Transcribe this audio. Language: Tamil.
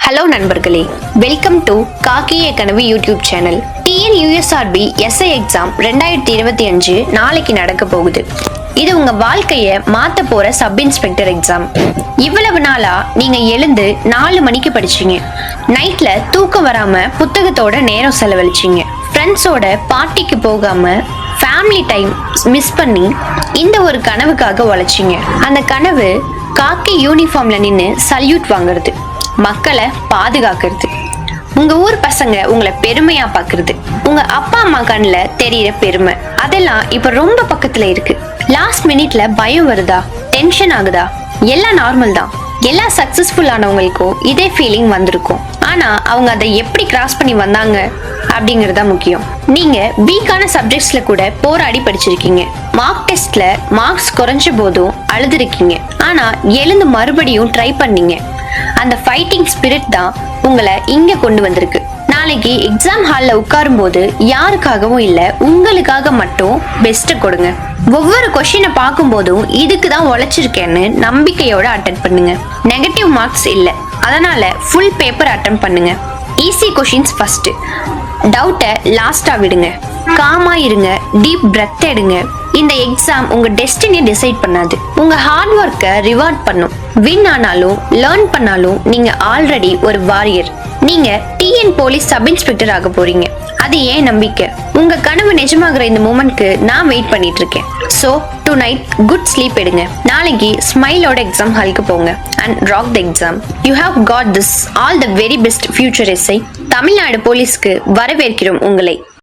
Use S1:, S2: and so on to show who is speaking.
S1: ஹலோ நண்பர்களே, வெல்கம் டு காக்கிய கனவு YouTube channel. TNUSRB SI exam 2025 நாளைக்கு நடக்க போகுது. இது உங்க வாழ்க்கைய மாத்த போற சப் இன்ஸ்பெக்டர் எக்ஸாம். இவ்வளவு நாளா நீங்க எழுந்து 4 மணிக்கு படிச்சீங்க, நைட்ல தூக்கம் வராம புத்தகத்தோட நேரம் செலவழிச்சீங்க, ஃப்ரெண்ட்ஸோட பார்ட்டிக்கு போகாம ஃபேமிலி டைம் மிஸ் பண்ணி இந்த ஒரு கனவுக்காக உழைச்சிங்க. அந்த கனவு காக்கி யூனிஃபார்ம்ல நின்று சல்யூட் வாங்குறது, மக்களை பாதுகாக்கிறது, உங்க ஊர் பசங்க உங்களை பெருமையா பாக்குறது, உங்க அப்பா அம்மா கண்ணில் தெரியற பெருமை, அதெல்லாம் இப்ப ரொம்ப பக்கத்துல இருக்கு. லாஸ்ட் மினிட்ல பயம் வருதா, டென்ஷன் ஆகுதா? எல்லாம் நார்மல் தான். எல்லா சக்சஸ்ஃபுல் ஆனவங்களுக்கும் இதே ஃபீலிங் வந்திருக்கும். ஆனா அவங்க அதை எப்படி கிராஸ் பண்ணி வந்தாங்க அப்படிங்கறதா முக்கியம். நீங்க வீக்கான சப்ஜெக்ட்ஸ்ல கூட போராடி படிச்சிருக்கீங்க. மார்க் டெஸ்ட்ல மார்க்ஸ் குறைஞ்ச போதும் அழுதுருக்கீங்க. ஆனா எழுந்து மறுபடியும் ட்ரை பண்ணீங்க. அந்த ஃபைட்டிங் ஸ்பிரிட் தான் உங்களை இங்க கொண்டு வந்திருக்கு. நாளைக்கு எக்ஸாம் ஹால்ல உட்காரும் போது யாருக்காகவும் இல்ல, உங்களுக்காக மட்டும் பெஸ்ட் கொடுங்க. ஒவ்வொரு கொஸ்டினை பார்க்கும் போதும் இதுக்கு தான் உழைச்சிருக்கேன்னு நம்பிக்கையோட அட்டென்ட் பண்ணுங்க. நெகட்டிவ் மார்க்ஸ் இல்ல, அதனால ஃபுல் பேப்பர் அட்டென்ட் பண்ணுங்க. ஈஸி கொஸ்டின்ஸ் ஃபர்ஸ்ட், டவுட்டை லாஸ்டா விடுங்க. காமா இருங்க, டீப் பிரெத் எடுங்க. இந்த எக்ஸாம் உங்க டெஸ்டினியை டிசைட் பண்ணாது, உங்க ஹார்ட் ஒர்க்கை ரிவார்ட் பண்ணும். வின் ஆனாலும் லேர்ன் பண்ணாலும் நீங்க ஆல்ரெடி ஒரு வாரியர். நீங்க TN போலீஸ் சப் இன்ஸ்பெக்டர் ஆக போறீங்க. அது ஏன் நம்பிக்கை. உங்க கனவு நிஜமாகிற இந்த மூமெண்ட்க்கு நான் வெயிட் பண்ணிட்டு இருக்கேன். ஸோ டுநைட் குட் ஸ்லீப் எடுங்க. நாளைக்கு ஸ்மைலோட எக்ஸாம் ஹாலுக்கு போங்க and rock the exam. You have got this. All the very best future SI. Tamil Nadu போலீஸ்க்கு வரவேற்கிறோம் உங்களை.